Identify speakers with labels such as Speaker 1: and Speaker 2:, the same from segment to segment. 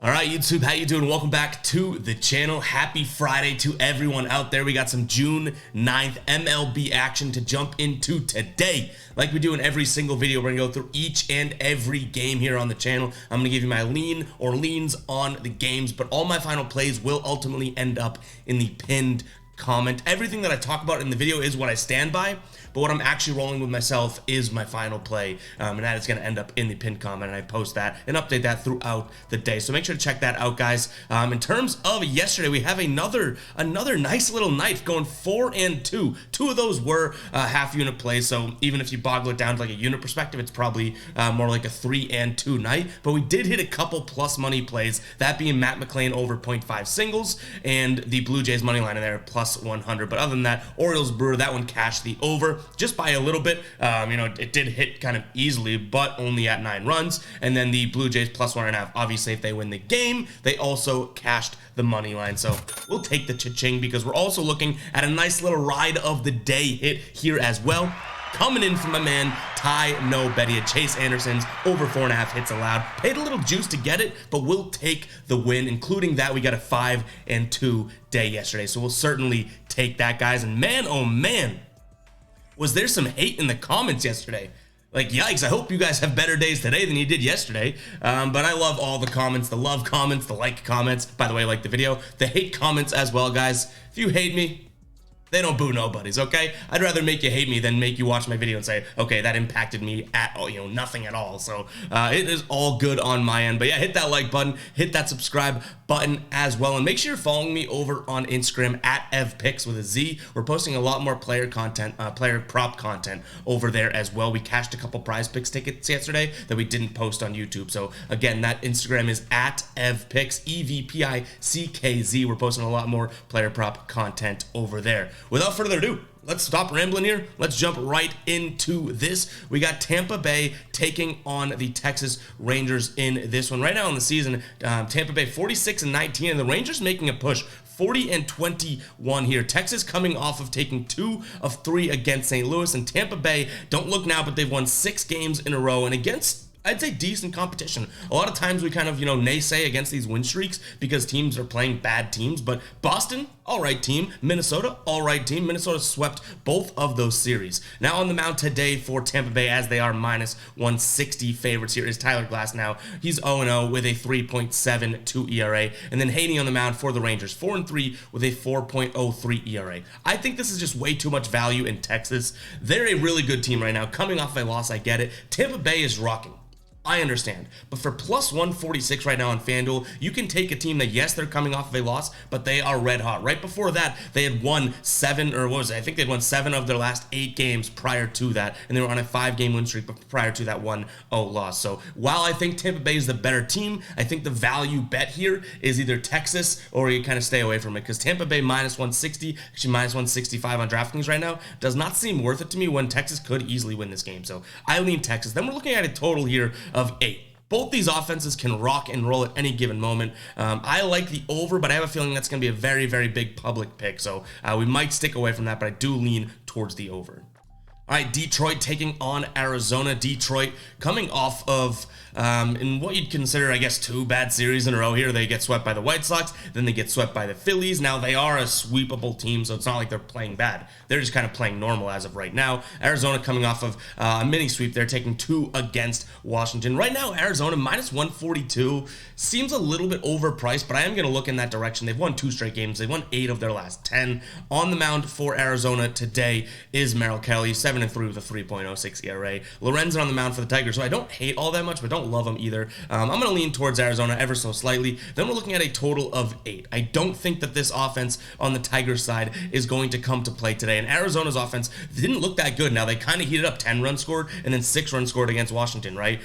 Speaker 1: All right, YouTube, how you doing? Welcome back to the channel. Happy Friday to everyone out there. We got some June 9th MLB action to jump into today. Like we do in every single video, we're gonna go through each and every game here on the channel. I'm gonna give you my lean or leans on the games, but all my final plays will ultimately end up in the pinned comment. Everything that I talk about in the video is what I stand by, but what I'm actually rolling with myself is my final play, and that is going to end up in the pinned comment, and I post that and update that throughout the day. So make sure to check that out, guys. In terms of yesterday, we have another nice little night going 4 and 2. Two of those were half unit plays, so even if you boggle it down to like a unit perspective, it's probably more like a 3 and 2 night. But we did hit a couple plus money plays, that being Matt McLain over 0.5 singles and the Blue Jays money line in there plus 100. But other than that, Orioles Brewer, that one cashed the over just by a little bit. It did hit kind of easily, but only at 9 runs. And then the Blue Jays plus 1.5. Obviously, if they win the game, they also cashed the money line. So we'll take the cha-ching because we're also looking at a nice little ride of the day hit here as well. Coming in from my man Ty No Betty at Chase Anderson's over 4.5 hits allowed. Paid a little juice to get it, but we'll take the win. Including that, we got a 5 and 2 day yesterday, so we'll certainly take that, guys. And man, oh man, was there some hate in the comments yesterday. Like, yikes, I hope you guys have better days today than you did yesterday. But I love all the comments, the love comments, the like comments. By the way, like the video, the hate comments as well, guys. If you hate me, they don't boo nobodies, okay? I'd rather make you hate me than make you watch my video and say, okay, that impacted me at all, nothing at all. So it is all good on my end. But yeah, hit that like button, hit that subscribe button as well, and make sure you're following me over on Instagram at evpicks with a Z. We're posting a lot more player content, player prop content over there as well. We cashed a couple prize picks tickets yesterday that we didn't post on YouTube. So again, that Instagram is at evpicks, EVPICKZ. We're posting a lot more player prop content over there. Without further ado, let's stop rambling here. Let's jump right into this. We got Tampa Bay taking on the Texas Rangers in this one. Right now in the season, Tampa Bay 46 and 19, and the Rangers making a push 40 and 21 here. Texas coming off of taking 2 of 3 against St. Louis, and Tampa Bay, don't look now, but they've won 6 games in a row, and against, I'd say, decent competition. A lot of times we kind of, naysay against these win streaks because teams are playing bad teams, but Boston, all right team. Minnesota, all right team. Minnesota swept both of those series. Now on the mound today for Tampa Bay, as they are minus 160 favorites here, is Tyler Glass now. He's 0-0 with a 3.72 ERA. And then Haney on the mound for the Rangers, 4-3 with a 4.03 ERA. I think this is just way too much value in Texas. They're a really good team right now. Coming off a loss, I get it. Tampa Bay is rocking. I understand, but for plus 146 right now on FanDuel, you can take a team that, yes, they're coming off of a loss, but they are red hot. Right before that, they had won 7, or what was it? I think they'd won 7 of their last 8 games prior to that, and they were on a 5-game win streak prior to that 1-0 loss. So while I think Tampa Bay is the better team, I think the value bet here is either Texas or you kind of stay away from it, because Tampa Bay minus 160, actually minus 165 on DraftKings right now, does not seem worth it to me when Texas could easily win this game. So I lean Texas. Then we're looking at a total here of 8. Both these offenses can rock and roll at any given moment. I like the over, but I have a feeling that's going to be a very, very big public pick. So we might stick away from that, but I do lean towards the over. All right, Detroit taking on Arizona. Detroit coming off of, in what you'd consider, I guess, 2 bad series in a row here. They get swept by the White Sox, then they get swept by the Phillies. Now, they are a sweepable team, so it's not like they're playing bad. They're just kind of playing normal as of right now. Arizona coming off of a mini sweep. They're taking 2 against Washington. Right now, Arizona minus 142 seems a little bit overpriced, but I am going to look in that direction. They've won 2 straight games. They've won 8 of their last 10. On the mound for Arizona today is Merrill Kelly, 7-3 with a 3.06 ERA. Lorenzen on the mound for the Tigers, so I don't hate all that much, but don't love them either. I'm going to lean towards Arizona ever so slightly. Then we're looking at a total of 8. I don't think that this offense on the Tigers side is going to come to play today, and Arizona's offense didn't look that good. Now, they kind of heated up, 10 runs scored, and then 6 runs scored against Washington, right?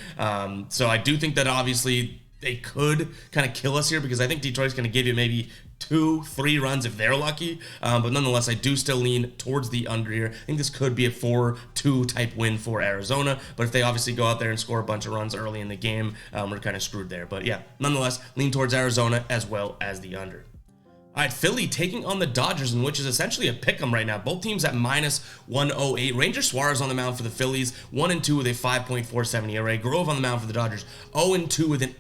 Speaker 1: So I do think that obviously they could kind of kill us here, because I think Detroit's going to give you maybe 2-3 runs if they're lucky, but nonetheless, I do still lean towards the under here. I think this could be a 4-2 type win for Arizona, but if they obviously go out there and score a bunch of runs early in the game, we're kind of screwed there. But yeah, nonetheless, lean towards Arizona as well as the under. All right, Philly taking on the Dodgers, in which is essentially a pick'em right now. Both teams at minus 108. Ranger Suarez on the mound for the Phillies, 1-2 with a 5.47 ERA. Grove on the mound for the Dodgers, 0-2 with an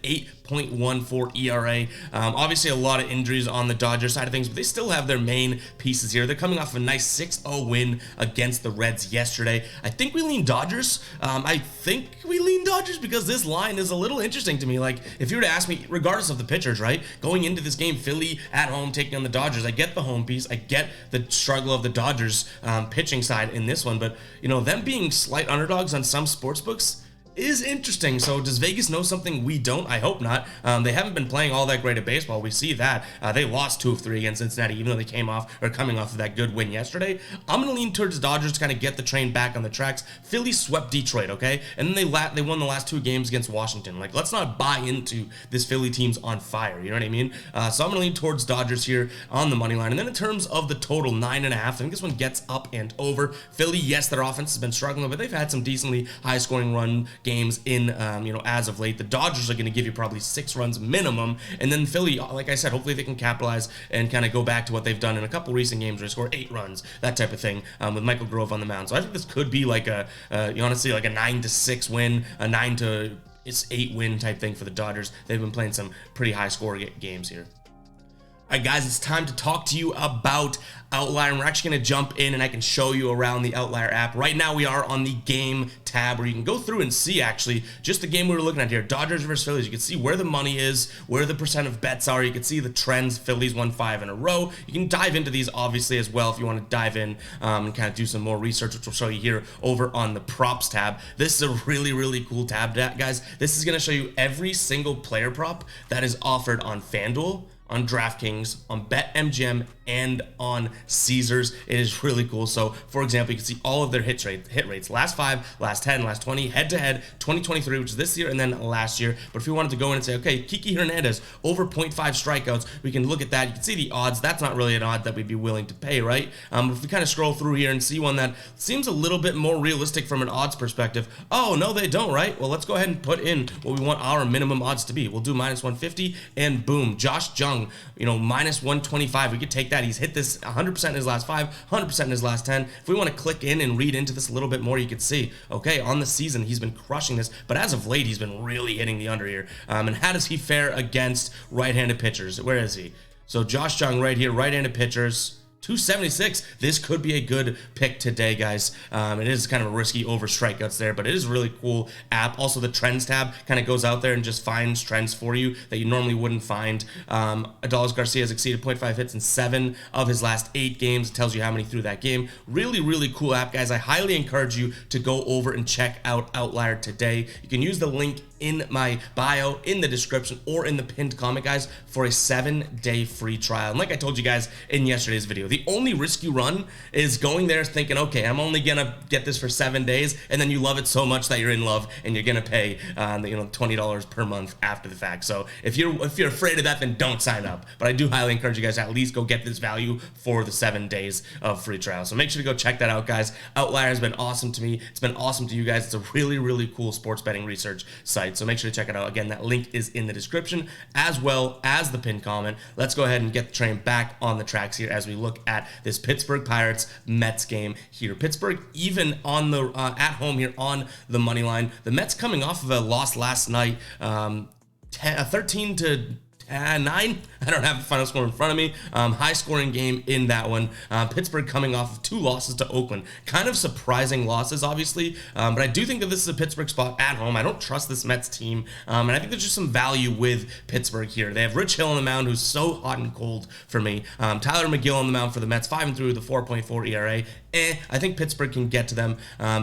Speaker 1: 0.14 ERA. Obviously a lot of injuries on the Dodgers side of things, but they still have their main pieces here. They're coming off a nice 6-0 win against the Reds yesterday. I think we lean Dodgers. Because this line is a little interesting to me. Like, if you were to ask me, regardless of the pitchers, right, going into this game, Philly at home taking on the Dodgers, I get the home piece, I get the struggle of the Dodgers pitching side in this one, but you know, them being slight underdogs on some sports books is interesting. So does Vegas know something we don't? I hope not. They haven't been playing all that great at baseball. We see that. They lost 2 of 3 against Cincinnati, even though they coming off of that good win yesterday. I'm going to lean towards Dodgers to kind of get the train back on the tracks. Philly swept Detroit, okay? And then they won the last 2 games against Washington. Like, let's not buy into this Philly team's on fire. You know what I mean? So I'm going to lean towards Dodgers here on the money line. And then in terms of the total, 9.5, I think this one gets up and over. Philly, yes, their offense has been struggling, but they've had some decently high-scoring run games in as of late. The Dodgers are going to give you probably 6 runs minimum, and then Philly, like I said, hopefully they can capitalize and kind of go back to what they've done in a couple recent games where they score 8 runs, that type of thing, with Michael Grove on the mound. So I think this could be like honestly like a 9-6 win, a 9-8 win type thing for the Dodgers. They've been playing some pretty high score games here. All right, guys, it's time to talk to you about Outlier. And we're actually going to jump in and I can show you around the Outlier app. Right now, we are on the game tab where you can go through and see actually just the game we were looking at here, Dodgers versus Phillies. You can see where the money is, where the percent of bets are. You can see the trends. Phillies won 5 in a row. You can dive into these obviously as well if you want to dive in and kind of do some more research, which we'll show you here over on the props tab. This is a really, really cool tab, guys. This is going to show you every single player prop that is offered on FanDuel, on DraftKings, on BetMGM, and on Caesars. It is really cool. So, for example, you can see all of their hit rates. Last 5, last 10, last 20, head-to-head, 2023, which is this year, and then last year. But if we wanted to go in and say, okay, Kiki Hernandez, over 0.5 strikeouts, we can look at that. You can see the odds. That's not really an odd that we'd be willing to pay, right? If we kind of scroll through here and see one that seems a little bit more realistic from an odds perspective. Oh, no, they don't, right? Well, let's go ahead and put in what we want our minimum odds to be. We'll do -150, and boom, Josh Jung, -125. We could take that. He's hit this 100% in his last 5, 100% in his last 10. If we want to click in and read into this a little bit more, you can see, okay, on the season, he's been crushing this, but as of late, he's been really hitting the under here. And how does he fare against right-handed pitchers? Where is he? So Josh Jung right here, right-handed pitchers, 276. This could be a good pick today, guys. It is kind of a risky over strikeouts there, but it is a really cool app. Also, the trends tab kind of goes out there and just finds trends for you that you normally wouldn't find. Adolis Garcia has exceeded 0.5 hits in 7 of his last 8 games. It tells you how many through that game. Really, really cool app, guys. I highly encourage you to go over and check out Outlier today. You can use the link in my bio, in the description, or in the pinned comment, guys, for a 7-day free trial. And like I told you guys in yesterday's video, the only risk you run is going there thinking, okay, I'm only gonna get this for 7 days, and then you love it so much that you're in love and you're gonna pay $20 per month after the fact. So if you're afraid of that, then don't sign up. But I do highly encourage you guys to at least go get this value for the 7 days of free trial. So make sure to go check that out, guys. Outlier has been awesome to me. It's been awesome to you guys. It's a really, really cool sports betting research site. So make sure to check it out. Again, that link is in the description as well as the pinned comment. Let's go ahead and get the train back on the tracks here as we look at this Pittsburgh Pirates Mets game here. Pittsburgh even on the at home here on the money line. The Mets coming off of a loss last night, 13-9. I don't have the final score in front of me. High scoring game in that one. Pittsburgh coming off of 2 losses to Oakland. Kind of surprising losses, obviously. But I do think that this is a Pittsburgh spot at home. I don't trust this Mets team. And I think there's just some value with Pittsburgh here. They have Rich Hill on the mound, who's so hot and cold for me. Tyler McGill on the mound for the Mets, 5-3 with a 4.4 ERA. I think Pittsburgh can get to them.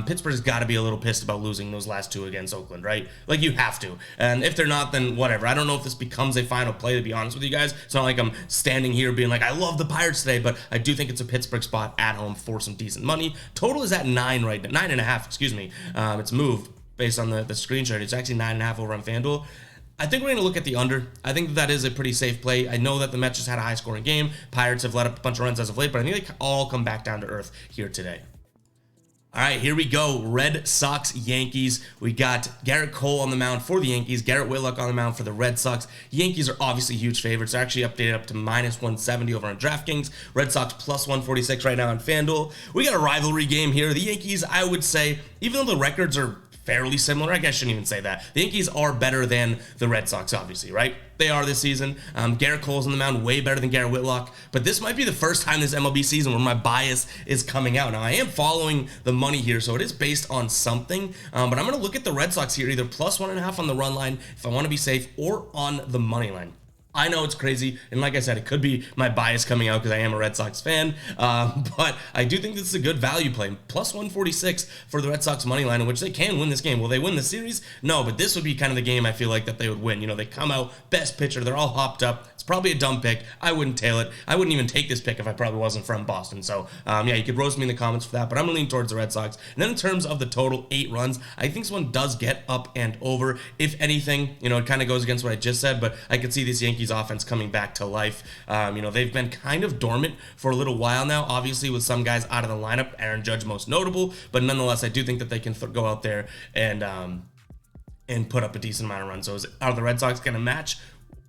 Speaker 1: Pittsburgh's got to be a little pissed about losing those last 2 against Oakland, right? Like, you have to. And if they're not, then whatever. I don't know if this becomes a final play, to be honest with you guys. It's not like I'm standing here being like, I love the Pirates today, but I do think it's a Pittsburgh spot at home for some decent money. Total is at 9 right now, 9.5, excuse me. It's moved based on the screenshot. It's actually 9.5 over on FanDuel. I think we're going to look at the under. I think that is a pretty safe play. I know that the Mets just had a high-scoring game. Pirates have let up a bunch of runs as of late, but I think they all come back down to earth here today. All right, here we go. Red Sox, Yankees. We got Garrett Cole on the mound for the Yankees, Garrett Whitlock on the mound for the Red Sox. Yankees are obviously huge favorites. They're actually updated up to -170 over on DraftKings. Red Sox +146 right now on FanDuel. We got a rivalry game here. The Yankees, I would say, even though the records are fairly similar. I guess I shouldn't even say that. The Yankees are better than the Red Sox, obviously, right? They are this season. Garrett Cole's on the mound, way better than Garrett Whitlock. But this might be the first time this MLB season where my bias is coming out. Now, I am following the money here, so it is based on something. But I'm going to look at the Red Sox here, either plus 1.5 on the run line if I want to be safe, or on the money line. I know it's crazy, and like I said, it could be my bias coming out because I am a Red Sox fan, but I do think this is a good value play. Plus 146 for the Red Sox money line, in which they can win this game. Will they win the series? No, but this would be kind of the game I feel like that they would win. You know, they come out, best pitcher, they're all hopped up. It's probably a dumb pick. I wouldn't tail it. I wouldn't even take this pick if I probably wasn't from Boston. So, yeah, you could roast me in the comments for that, but I'm going to lean towards the Red Sox. And then in terms of the total, 8 runs, I think this one does get up and over. If anything, you know, it kind of goes against what I just said, but I could see this Yankees offense coming back to life. You know, they've been kind of dormant for a little while now, obviously with some guys out of the lineup, Aaron Judge most notable, but nonetheless, I do think that they can go out there and put up a decent amount of runs. So are the Red Sox going to match?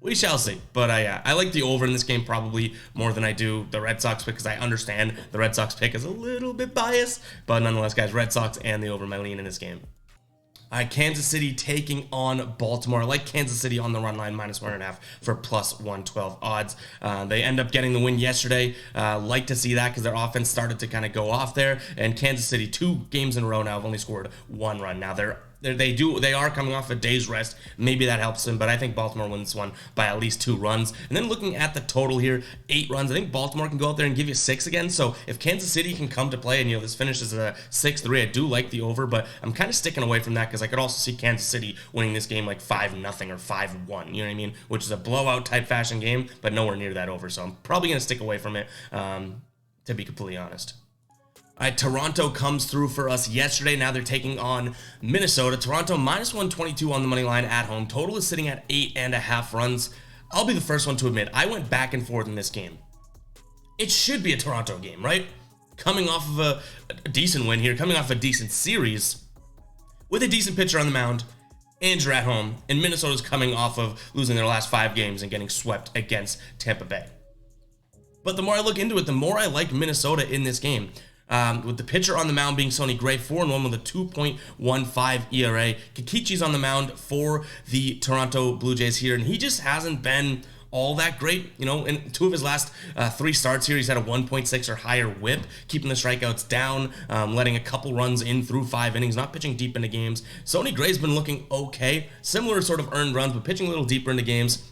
Speaker 1: We shall see. But I like the over in this game probably more than I do the Red Sox pick, because I understand the Red Sox pick is a little bit biased, but nonetheless, guys, Red Sox and the over my lean in this game. All right, Kansas City taking on Baltimore. I like Kansas City on the run line, minus 1.5 for plus 112 odds. They end up getting the win yesterday. Like to see that because their offense started to kind of go off there. And Kansas City, 2 games in a row now, have only scored 1 run. Now they are coming off a day's rest. Maybe that helps them, but I think Baltimore wins this one by at least 2 runs. And then looking at the total here, 8 runs. I think Baltimore can go out there and give you 6 again. So if Kansas City can come to play and, you know, this finishes a 6-3, I do like the over, but I'm kind of sticking away from that because I could also see Kansas City winning this game like 5-0 or 5-1, you know what I mean? Which is a blowout type fashion game, but nowhere near that over. So I'm probably going to stick away from it, to be completely honest. All right, Toronto comes through for us yesterday. Now they're taking on Minnesota. Toronto minus 122 on the money line at home. Total is sitting at 8.5 runs. I'll be the first one to admit, I went back and forth in this game. It should be a Toronto game, right? Coming off of a decent win here, coming off a decent series, with a decent pitcher on the mound, and you're at home, and Minnesota's coming off of losing their last 5 games and getting swept against Tampa Bay. But the more I look into it, the more I like Minnesota in this game. With the pitcher on the mound being Sonny Gray, 4-1 with a 2.15 ERA. Kikichi's on the mound for the Toronto Blue Jays here, and he just hasn't been all that great. You know, in 2 of his last 3 starts here, he's had a 1.6 or higher whip, keeping the strikeouts down, letting a couple runs in through 5 innings, not pitching deep into games. Sonny Gray's been looking okay, similar sort of earned runs, but pitching a little deeper into games.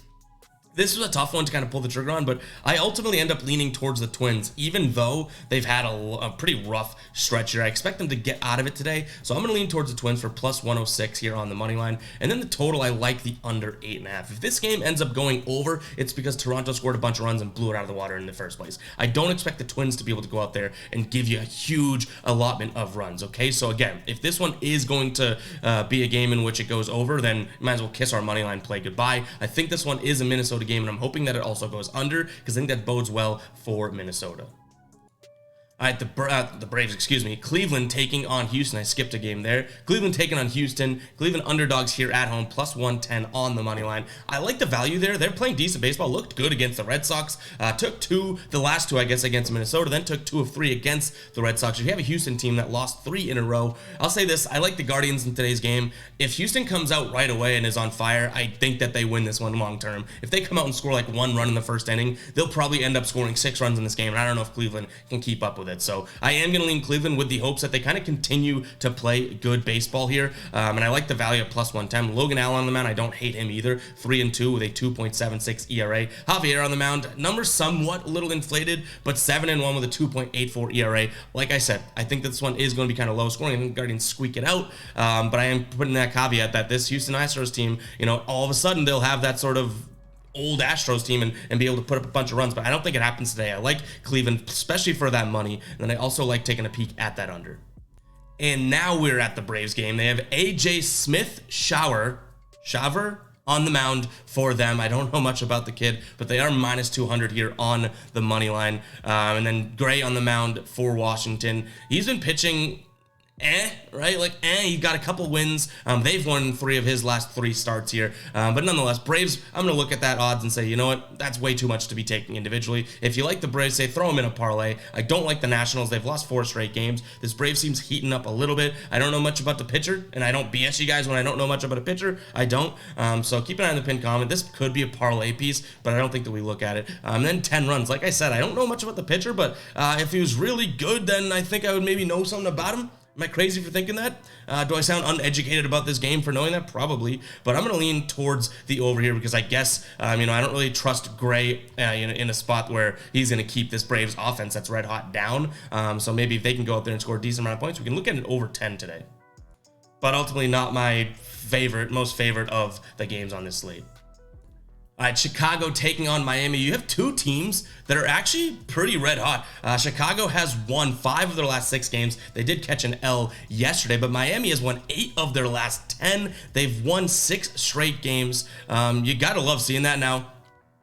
Speaker 1: This was a tough one to kind of pull the trigger on, but I ultimately end up leaning towards the Twins, even though they've had a pretty rough stretch here. I expect them to get out of it today, so I'm going to lean towards the Twins for plus 106 here on the money line. And then the total, I like the under 8.5. If this game ends up going over, it's because Toronto scored a bunch of runs and blew it out of the water in the first place. I don't expect the Twins to be able to go out there and give you a huge allotment of runs, okay? So again, if this one is going to be a game in which it goes over, then you might as well kiss our money line play goodbye. I think this one is a Minnesota game, and I'm hoping that it also goes under because I think that bodes well for Minnesota. All right, the Braves, excuse me. Cleveland taking on Houston. I skipped a game there. Cleveland taking on Houston. Cleveland underdogs here at home, plus 110 on the money line. I like the value there. They're playing decent baseball. Looked good against the Red Sox. Took the last 2, I guess, against Minnesota. Then took 2 of 3 against the Red Sox. If you have a Houston team that lost 3 in a row, I'll say this. I like the Guardians in today's game. If Houston comes out right away and is on fire, I think that they win this one long term. If they come out and score like 1 run in the first inning, they'll probably end up scoring 6 runs in this game, and I don't know if Cleveland can keep up with it. So I am going to lean Cleveland with the hopes that they kind of continue to play good baseball here. And I like the value at plus 110. Logan Allen on the mound, I don't hate him either. 3-2 with a 2.76 ERA. Javier on the mound, numbers somewhat a little inflated, but 7-1 with a 2.84 ERA. Like I said, I think this one is going to be kind of low scoring. I think Guardians squeak it out. But I am putting that caveat that this Houston Astros team, you know, all of a sudden they'll have that sort of old Astros team and be able to put up a bunch of runs, but I don't think it happens today. I like Cleveland, especially for that money, and then I also like taking a peek at that under. And now we're at the Braves game. They have AJ Smith-Shawver on the mound for them. I don't know much about the kid, but they are minus 200 here on the money line. And then Gray on the mound for Washington. He's been pitching right? Like, he got a couple wins. They've won 3 of his last 3 starts here. But nonetheless, Braves, I'm going to look at that odds and say, you know what? That's way too much to be taking individually. If you like the Braves, say throw them in a parlay. I don't like the Nationals. They've lost 4 straight games. This Braves seems heating up a little bit. I don't know much about the pitcher, and I don't BS you guys when I don't know much about a pitcher. I don't. So keep an eye on the pinned comment. This could be a parlay piece, but I don't think that we look at it. Then 10 runs. Like I said, I don't know much about the pitcher, but if he was really good, then I think I would maybe know something about him. Am I crazy for thinking that? Do I sound uneducated about this game for knowing that? Probably. But I'm going to lean towards the over here because I guess, I don't really trust Gray in a spot where he's going to keep this Braves offense that's red hot down. So maybe if they can go out there and score a decent amount of points, we can look at it over 10 today. But ultimately not my most favorite of the games on this slate. All right, Chicago taking on Miami. You have 2 teams that are actually pretty red hot. Chicago has won 5 of their last 6 games. They did catch an L yesterday, but Miami has won 8 of their last 10. They've won 6 straight games. You got to love seeing that now.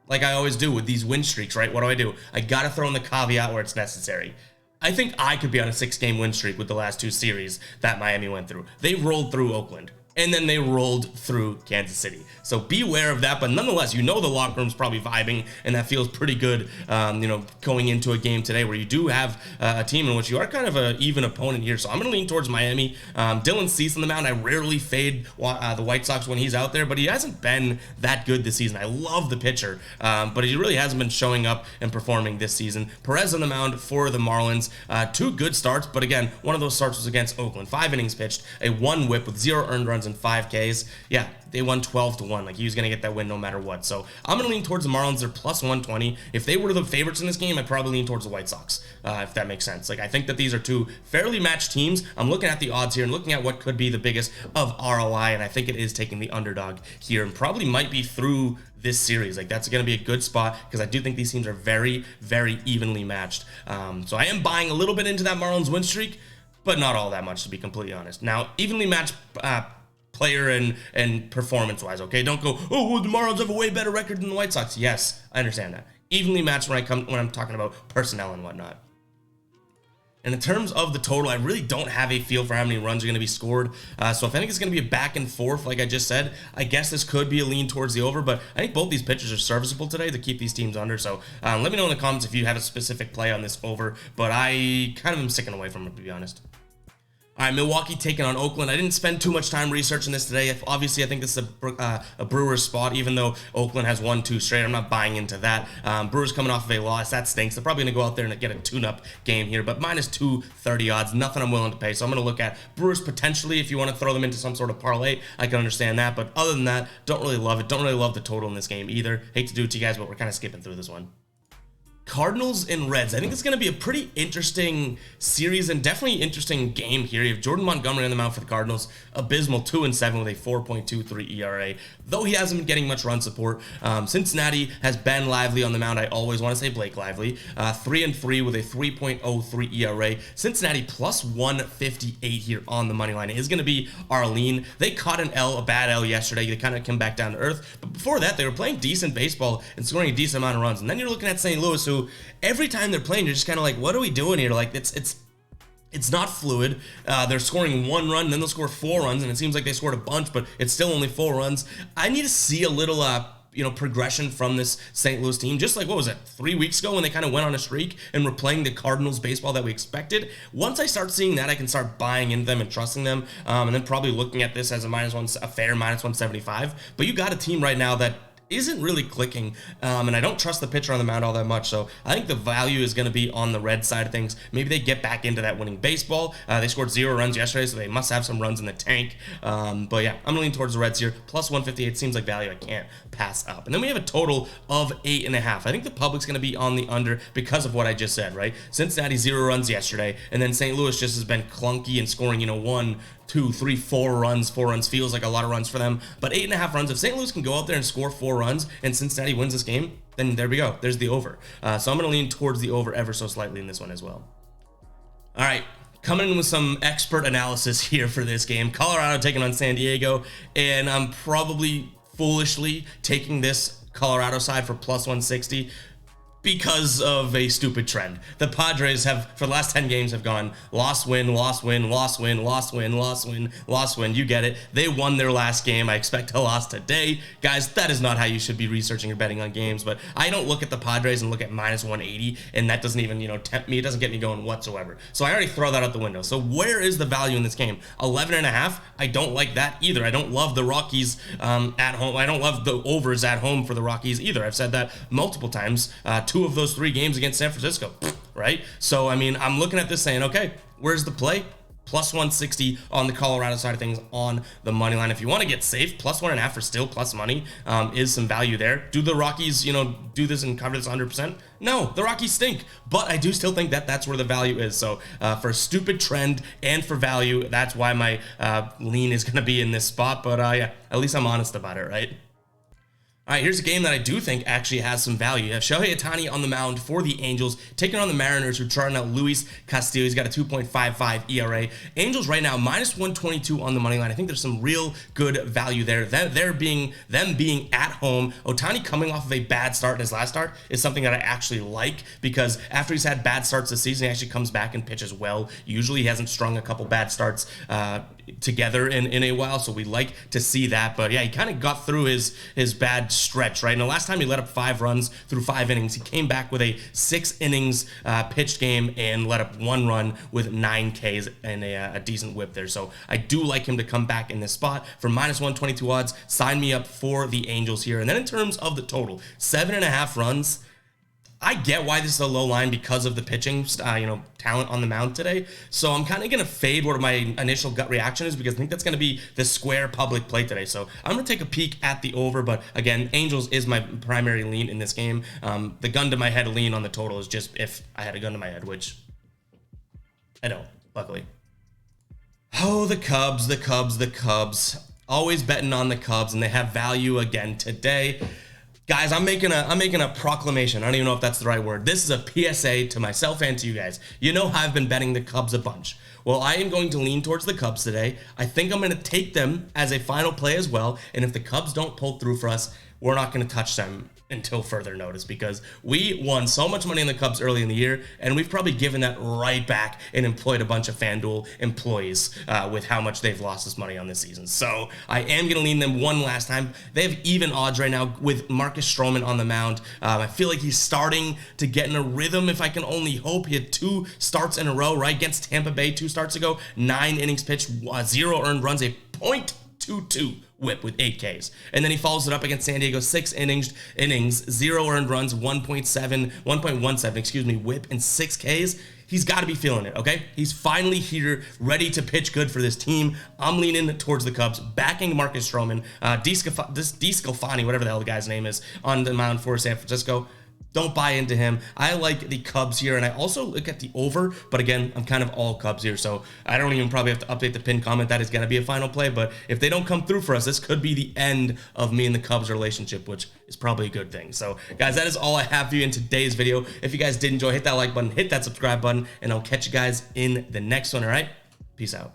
Speaker 1: Like I always do with these win streaks, right? What do? I got to throw in the caveat where it's necessary. I think I could be on a 6-game win streak with the last 2 series that Miami went through. They rolled through Oakland. And then they rolled through Kansas City. So beware of that. But nonetheless, the locker room's probably vibing, and that feels pretty good, going into a game today where you do have a team in which you are kind of an even opponent here. So I'm going to lean towards Miami. Dylan Cease on the mound. I rarely fade the White Sox when he's out there, but he hasn't been that good this season. I love the pitcher, but he really hasn't been showing up and performing this season. Perez on the mound for the Marlins. 2 good starts, but again, one of those starts was against Oakland. 5 innings pitched, a 1 whip with 0 earned runs and 5 Ks. Yeah, they won 12-1. Like, he was going to get that win no matter what. So I'm going to lean towards the Marlins. They're plus 120. If they were the favorites in this game, I'd probably lean towards the White Sox, if that makes sense. Like, I think that these are 2 fairly matched teams. I'm looking at the odds here and looking at what could be the biggest of ROI, and I think it is taking the underdog here and probably might be through this series. Like, that's going to be a good spot because I do think these teams are very, very evenly matched. So I am buying a little bit into that Marlins win streak, but not all that much, to be completely honest. Now, evenly matched player and performance-wise, okay? Don't go, oh, well, the Marlins have a way better record than the White Sox. Yes, I understand that. Evenly matched when I'm talking about personnel and whatnot. And in terms of the total, I really don't have a feel for how many runs are going to be scored. So if I think it's going to be a back and forth, like I just said, I guess this could be a lean towards the over. But I think both these pitchers are serviceable today to keep these teams under. So let me know in the comments if you have a specific play on this over. But I kind of am sticking away from it, to be honest. All right, Milwaukee taking on Oakland. I didn't spend too much time researching this today. Obviously, I think this is a Brewers spot, even though Oakland has won 2 straight. I'm not buying into that. Brewers coming off of a loss. That stinks. They're probably going to go out there and get a tune-up game here, but minus 230 odds, nothing I'm willing to pay. So I'm going to look at Brewers potentially. If you want to throw them into some sort of parlay, I can understand that. But other than that, don't really love it. Don't really love the total in this game either. Hate to do it to you guys, but we're kind of skipping through this one. Cardinals and Reds. I think it's going to be a pretty interesting series and definitely interesting game here. You have Jordan Montgomery on the mound for the Cardinals. Abysmal 2-7 with a 4.23 ERA. Though he hasn't been getting much run support. Cincinnati has Ben Lively on the mound. I always want to say Blake Lively. 3-3 with a 3.03 ERA. Cincinnati plus 158 here on the money line. It is going to be Arlene. They caught a bad L yesterday. They kind of came back down to earth. But before that, they were playing decent baseball and scoring a decent amount of runs. And then you're looking at St. Louis, who every time they're playing, you're just kind of like, what are we doing here? Like, it's not fluid. They're scoring 1 run, and then they'll score 4 runs, and it seems like they scored a bunch, but it's still only 4 runs. I need to see a little progression from this St. Louis team. Just like, what was it, 3 weeks ago when they kind of went on a streak and were playing the Cardinals baseball that we expected. Once I start seeing that, I can start buying into them and trusting them, and then probably looking at this as a fair minus 175. But you got a team right now that isn't really clicking, and I don't trust the pitcher on the mound all that much, so I think the value is going to be on the Red side of things. Maybe they get back into that winning baseball. They scored 0 runs yesterday, so they must have some runs in the tank, but yeah, I'm going to lean towards the Reds here. Plus 158 seems like value I can't pass up. And then we have a total of 8.5. I think the public's going to be on the under because of what I just said, right? Cincinnati 0 runs yesterday, and then St. Louis just has been clunky and scoring, 1, 2, 3, 4 runs. 4 runs feels like a lot of runs for them, but 8.5 runs. If St. Louis can go out there and score 4 runs and Cincinnati wins this game, then there we go. There's the over. So I'm going to lean towards the over ever so slightly in this one as well. All right, coming in with some expert analysis here for this game. Colorado taking on San Diego, and I'm probably foolishly taking this Colorado side for plus 160. because of a stupid trend. The Padres have, for the last 10 games, have gone loss, win, loss, win, loss, win, loss, win, loss, win, loss, win. You get it. They won their last game. I expect a loss today. Guys, that is not how you should be researching or betting on games, but I don't look at the Padres and look at minus 180, and that doesn't even, tempt me. It doesn't get me going whatsoever. So I already throw that out the window. So where is the value in this game? 11.5. I don't like that either. I don't love the Rockies at home. I don't love the overs at home for the Rockies either. I've said that multiple times. 2 of those 3 games against San Francisco, right? So, I mean, I'm looking at this saying, okay, where's the play? Plus 160 on the Colorado side of things on the money line. If you want to get safe, plus 1.5 for still plus money is some value there. Do the Rockies, do this and cover this 100%? No, the Rockies stink, but I do still think that that's where the value is. So for a stupid trend and for value, that's why my lean is going to be in this spot. But yeah, at least I'm honest about it, right? All right, here's a game that I do think actually has some value. You have Shohei Ohtani on the mound for the Angels, taking on the Mariners, who are charting out Luis Castillo. He's got a 2.55 ERA. Angels right now, minus 122 on the money line. I think there's some real good value there. Them being at home. Ohtani coming off of a bad start in his last start is something that I actually like, because after he's had bad starts this season, he actually comes back and pitches well. Usually he hasn't strung a couple bad starts together in a while, so we like to see that. But yeah, he kind of got through his bad stretch, right? And the last time he let up 5 runs through 5 innings, he came back with a 6 innings pitched game and let up 1 run with 9 Ks and a decent whip there. So I do like him to come back in this spot for minus 122 odds. Sign me up for the Angels here. And then in terms of the total, 7.5 runs. I get why this is a low line because of the pitching, talent on the mound today. So I'm kind of going to fade what my initial gut reaction is, because I think that's going to be the square public play today. So I'm going to take a peek at the over, but again, Angels is my primary lean in this game. The gun to my head lean on the total is just if I had a gun to my head, which I don't, luckily. Oh, the Cubs, the Cubs, the Cubs. Always betting on the Cubs, and they have value again today. Guys, I'm making a proclamation. I don't even know if that's the right word. This is a PSA to myself and to you guys. You know how I've been betting the Cubs a bunch. Well, I am going to lean towards the Cubs today. I think I'm going to take them as a final play as well. And if the Cubs don't pull through for us, we're not going to touch them until further notice, because we won so much money in the Cubs early in the year, and we've probably given that right back and employed a bunch of FanDuel employees with how much they've lost this money on this season. So I am going to lean them one last time. They have even odds right now with Marcus Stroman on the mound. I feel like he's starting to get in a rhythm, if I can only hope. He had 2 starts in a row, right, against Tampa Bay 2 starts ago, 9 innings pitched, 0 earned runs, a .22 whip with 8 Ks. And then he follows it up against San Diego, 6 innings, 0 earned runs, 1.17, whip, and 6 Ks. He's got to be feeling it, okay? He's finally here, ready to pitch good for this team. I'm leaning towards the Cubs, backing Marcus Stroman, DeSclafani, whatever the hell the guy's name is, on the mound for San Francisco. Don't buy into him. I like the Cubs here, and I also look at the over, but again, I'm kind of all Cubs here, so I don't even probably have to update the pinned comment. That is going to be a final play, but if they don't come through for us, this could be the end of me and the Cubs relationship, which is probably a good thing. So, guys, that is all I have for you in today's video. If you guys did enjoy, hit that like button, hit that subscribe button, and I'll catch you guys in the next one, all right? Peace out.